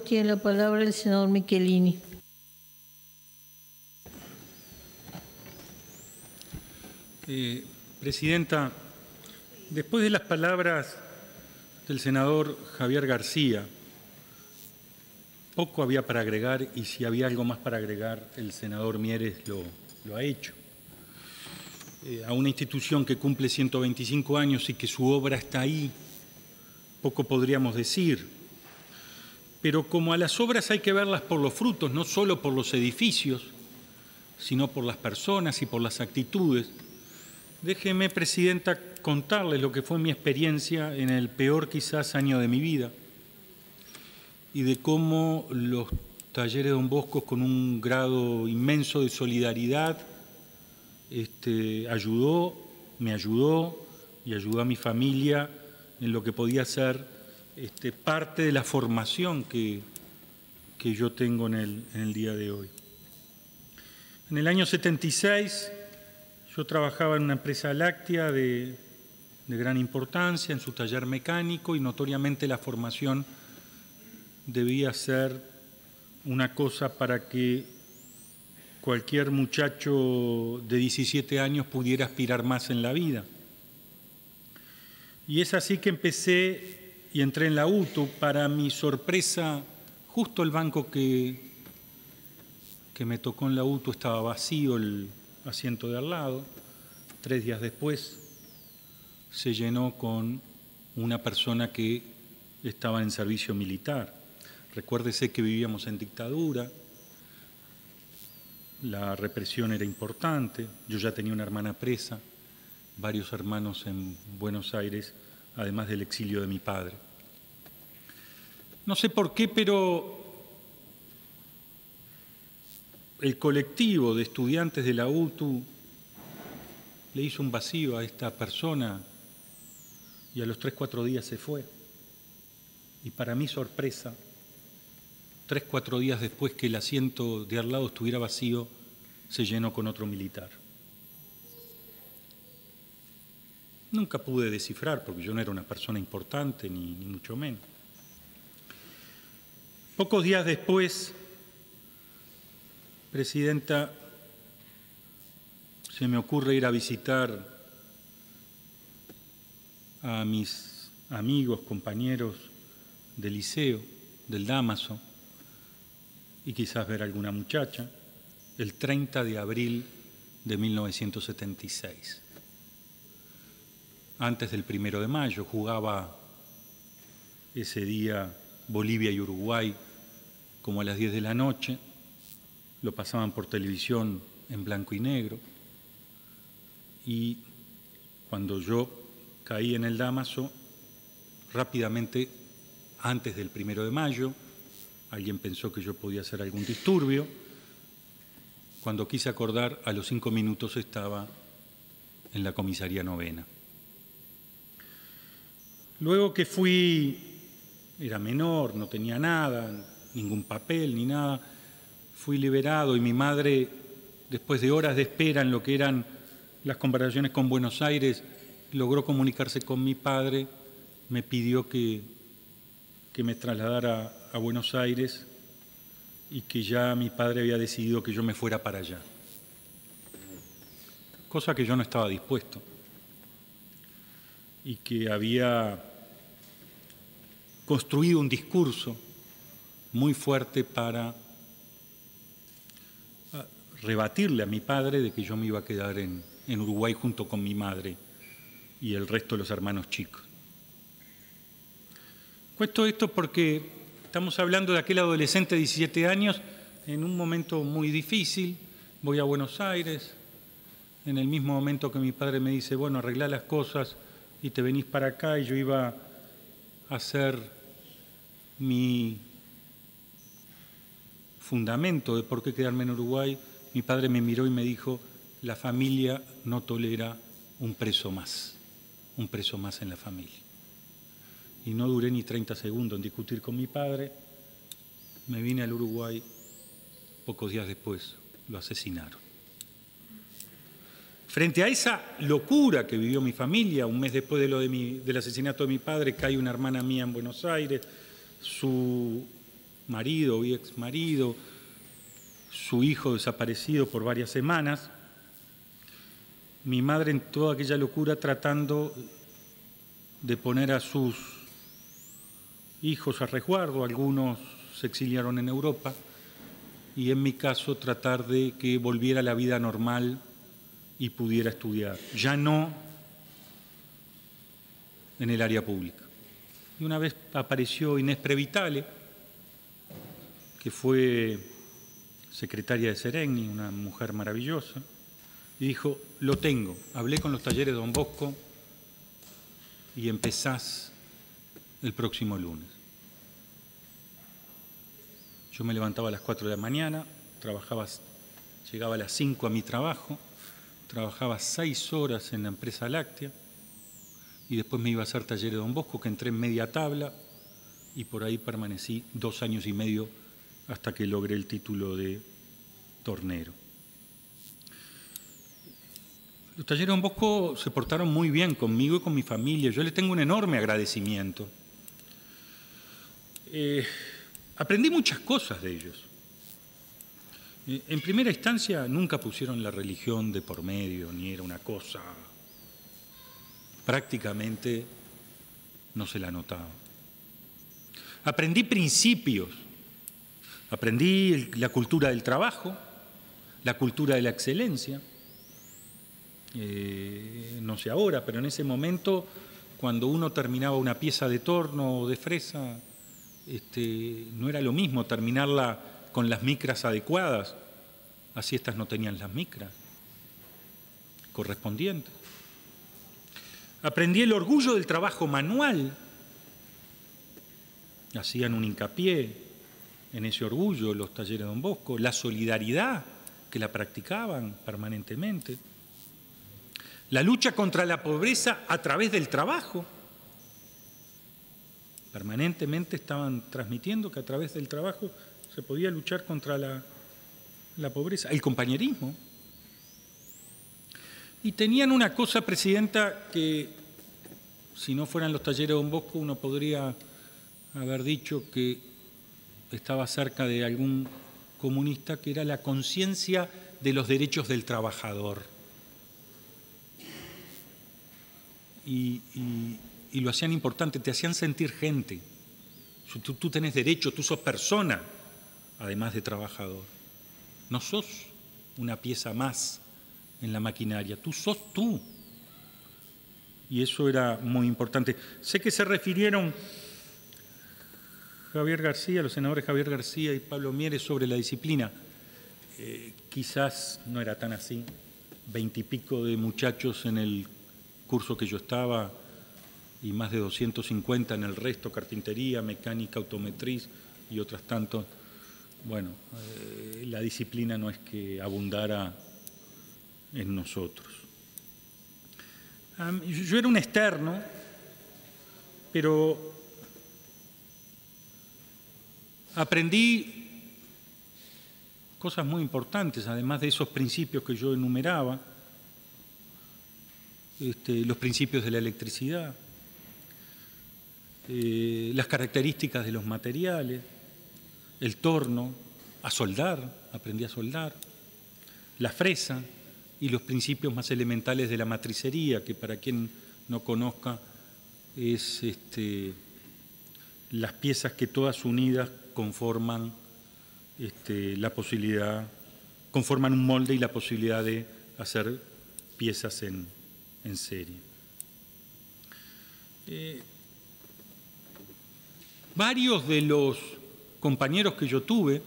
Tiene la palabra el senador Michelini. Presidenta, después de las palabras del senador Javier García, poco había para agregar, y si había algo más para agregar, el senador Mieres lo ha hecho. A una institución que cumple 125 años y que su obra está ahí, poco podríamos decir. Pero como a las obras hay que verlas por los frutos, no solo por los edificios, sino por las personas y por las actitudes, déjeme, Presidenta, contarles lo que fue mi experiencia en el peor quizás año de mi vida y de cómo los talleres Don Bosco, con un grado inmenso de solidaridad, me ayudó y ayudó a mi familia en lo que podía ser parte de la formación que yo tengo en el día de hoy. En el año 76 yo trabajaba en una empresa láctea de gran importancia, en su taller mecánico, y notoriamente la formación debía ser una cosa para que cualquier muchacho de 17 años pudiera aspirar más en la vida. Y es así que empecé y entré en la UTU. Para mi sorpresa, justo el banco que me tocó en la UTU estaba vacío, el asiento de al lado. 3 días después se llenó con una persona que estaba en servicio militar. Recuérdese que vivíamos en dictadura, la represión era importante, yo ya tenía una hermana presa, varios hermanos en Buenos Aires, además del exilio de mi padre. No sé por qué, pero el colectivo de estudiantes de la UTU le hizo un vacío a esta persona y a los 3-4 días se fue. Y para mi sorpresa, 3-4 días después que el asiento de al lado estuviera vacío, se llenó con otro militar. Nunca pude descifrar, porque yo no era una persona importante, ni mucho menos. Pocos días después, Presidenta, se me ocurre ir a visitar a mis amigos, compañeros del liceo, del Dámaso, y quizás ver a alguna muchacha, el 30 de abril de 1976. Antes del 1 de mayo, jugaba ese día Bolivia y Uruguay como a las 10 de la noche, lo pasaban por televisión en blanco y negro, y cuando yo caí en el Dámaso, rápidamente, antes del 1 de mayo, alguien pensó que yo podía hacer algún disturbio. Cuando quise acordar, a los 5 minutos estaba en la comisaría 9ª. Luego que fui, era menor, no tenía nada, ningún papel ni nada, fui liberado y mi madre, después de horas de espera en lo que eran las conversaciones con Buenos Aires, logró comunicarse con mi padre, me pidió que me trasladara a Buenos Aires y que ya mi padre había decidido que yo me fuera para allá, cosa que yo no estaba dispuesto y que había construido un discurso muy fuerte para rebatirle a mi padre de que yo me iba a quedar en Uruguay junto con mi madre y el resto de los hermanos chicos. Cuento esto porque estamos hablando de aquel adolescente de 17 años en un momento muy difícil. Voy a Buenos Aires, en el mismo momento que mi padre me dice, bueno, arreglá las cosas y te venís para acá, y yo iba a hacer mi fundamento de por qué quedarme en Uruguay. Mi padre me miró y me dijo, la familia no tolera un preso más en la familia. Y no duré ni 30 segundos en discutir con mi padre, me vine al Uruguay, pocos días después lo asesinaron. Frente a esa locura que vivió mi familia, un mes después del asesinato de mi padre, cae una hermana mía en Buenos Aires, su marido o ex marido, su hijo desaparecido por varias semanas, mi madre en toda aquella locura tratando de poner a sus hijos a resguardo, algunos se exiliaron en Europa, y en mi caso tratar de que volviera a la vida normal y pudiera estudiar, ya no en el área pública. Y una vez apareció Inés Previtale, que fue secretaria de Seregni, una mujer maravillosa, y dijo, lo tengo, hablé con los talleres de Don Bosco y empezás el próximo lunes. Yo me levantaba a las 4 de la mañana, llegaba a las 5 a mi trabajo, trabajaba 6 horas en la empresa láctea y después me iba a hacer talleres de Don Bosco, que entré en media tabla y por ahí permanecí 2 años y medio hasta que logré el título de tornero. Los talleres de Don Bosco se portaron muy bien conmigo y con mi familia. Yo les tengo un enorme agradecimiento. Aprendí muchas cosas de ellos. En primera instancia, nunca pusieron la religión de por medio, ni era una cosa. Prácticamente no se la notaba. Aprendí principios. Aprendí la cultura del trabajo, la cultura de la excelencia. No sé ahora, pero en ese momento, cuando uno terminaba una pieza de torno o de fresa, no era lo mismo terminarla con las micras adecuadas, así estas no tenían las micras correspondientes. Aprendí el orgullo del trabajo manual, hacían un hincapié en ese orgullo los talleres de Don Bosco, la solidaridad que la practicaban permanentemente, la lucha contra la pobreza a través del trabajo. Permanentemente estaban transmitiendo que a través del trabajo se podía luchar contra la pobreza, el compañerismo. Y tenían una cosa, Presidenta, que si no fueran los talleres de Don Bosco uno podría haber dicho que estaba cerca de algún comunista, que era la conciencia de los derechos del trabajador. Y lo hacían importante, te hacían sentir gente. Tú tenés derecho, tú sos persona, además de trabajador. No sos una pieza más en la maquinaria, tú sos tú. Y eso era muy importante. Sé que se refirieron Javier García, los senadores Javier García y Pablo Mieres sobre la disciplina. Quizás no era tan así. 20 y pico de muchachos en el curso que yo estaba y más de 250 en el resto, carpintería, mecánica, automotriz y otras tantas. Bueno, la disciplina no es que abundara en nosotros. Yo era un externo, pero aprendí cosas muy importantes, además de esos principios que yo enumeraba, los principios de la electricidad, las características de los materiales, el torno, a soldar, aprendí a soldar, la fresa y los principios más elementales de la matricería, que para quien no conozca es las piezas que todas unidas conforman la posibilidad, conforman un molde y la posibilidad de hacer piezas en serie. Varios de los compañeros que yo tuve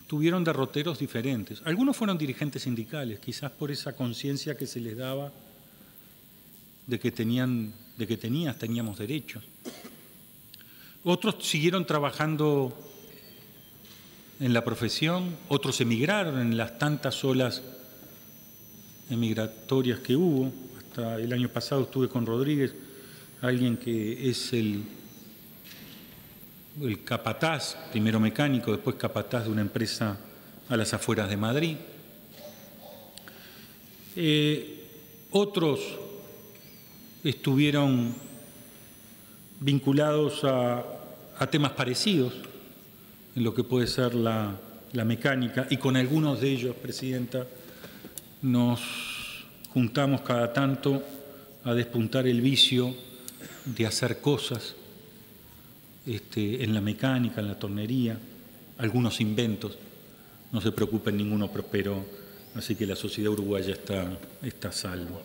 tuvieron derroteros diferentes. Algunos fueron dirigentes sindicales, quizás por esa conciencia que se les daba de que teníamos derechos. Otros siguieron trabajando en la profesión, otros emigraron en las tantas olas emigratorias que hubo. Hasta el año pasado estuve con Rodríguez, alguien que es el capataz, primero mecánico, después capataz de una empresa a las afueras de Madrid. Otros estuvieron vinculados a temas parecidos, en lo que puede ser la mecánica, y con algunos de ellos, Presidenta, nos juntamos cada tanto a despuntar el vicio de hacer cosas en la mecánica, en la tornería, algunos inventos. No se preocupen, ninguno prosperó, así que la sociedad uruguaya está a salvo.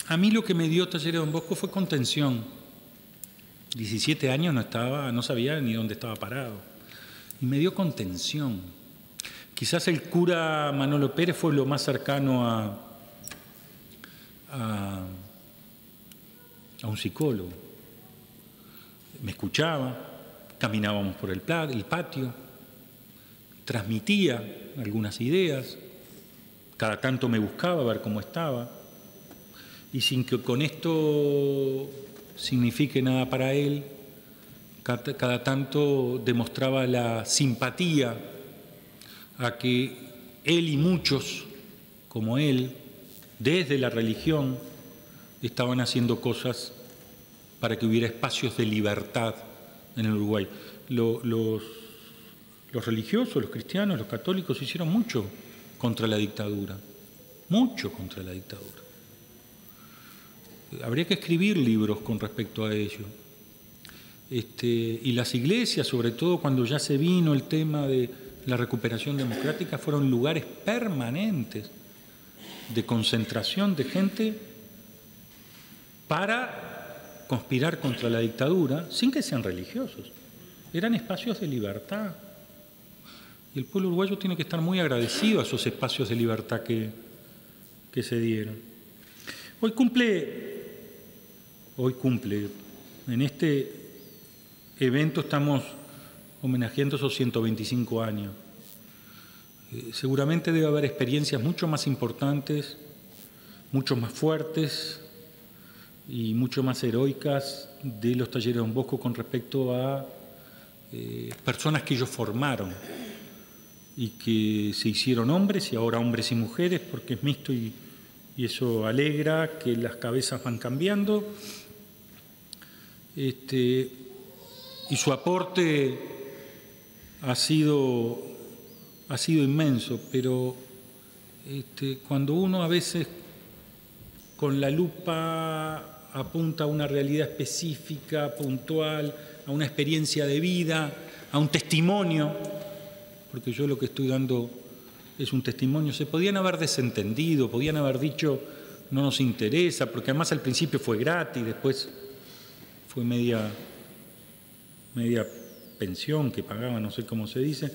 A mí lo que me dio Talleres Don Bosco fue contención. 17 años no sabía ni dónde estaba parado. Y me dio contención. Quizás el cura Manolo Pérez fue lo más cercano a un psicólogo. Me escuchaba, caminábamos por el patio, transmitía algunas ideas, cada tanto me buscaba a ver cómo estaba, y sin que con esto signifique nada para él, cada tanto demostraba la simpatía a que él y muchos como él, desde la religión, estaban haciendo cosas para que hubiera espacios de libertad en el Uruguay. Los religiosos, los cristianos, los católicos hicieron mucho contra la dictadura, mucho contra la dictadura. Habría que escribir libros con respecto a ello. Y las iglesias, sobre todo cuando ya se vino el tema de la recuperación democrática, fueron lugares permanentes de concentración de gente para conspirar contra la dictadura, sin que sean religiosos. Eran espacios de libertad. Y el pueblo uruguayo tiene que estar muy agradecido a esos espacios de libertad que se dieron. Hoy cumple, en este evento estamos homenajeando esos 125 años. Seguramente debe haber experiencias mucho más importantes, mucho más fuertes y mucho más heroicas de los Talleres Don Bosco con respecto a personas que ellos formaron y que se hicieron hombres y ahora hombres y mujeres, porque es mixto y eso alegra que las cabezas van cambiando. Y su aporte ha sido inmenso, pero cuando uno a veces con la lupa apunta a una realidad específica, puntual, a una experiencia de vida, a un testimonio, porque yo lo que estoy dando es un testimonio, se podían haber desentendido, podían haber dicho no nos interesa, porque además al principio fue gratis, después fue media pensión que pagaban, no sé cómo se dice.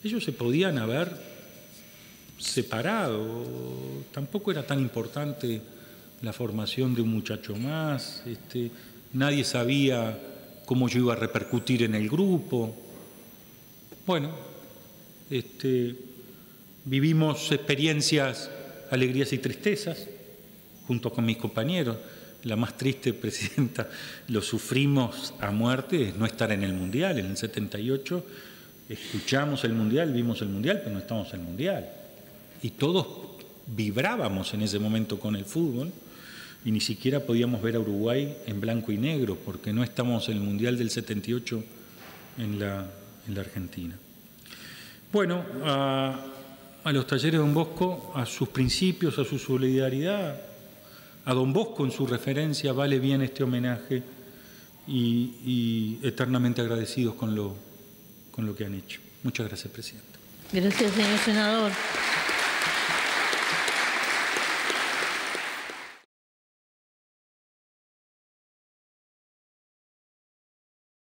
Ellos se podían haber separado, tampoco era tan importante la formación de un muchacho más, nadie sabía cómo yo iba a repercutir en el grupo. Bueno, vivimos experiencias, alegrías y tristezas, junto con mis compañeros. La más triste, Presidenta, lo sufrimos a muerte, es no estar en el Mundial. En el 78 escuchamos el Mundial, vimos el Mundial, pero no estábamos en el Mundial. Y todos vibrábamos en ese momento con el fútbol y ni siquiera podíamos ver a Uruguay en blanco y negro porque no estábamos en el Mundial del 78 en la Argentina. Bueno, a los Talleres Don Bosco, a sus principios, a su solidaridad, a Don Bosco en su referencia, vale bien este homenaje y eternamente agradecidos con lo que han hecho. Muchas gracias, Presidenta. Gracias, señor senador.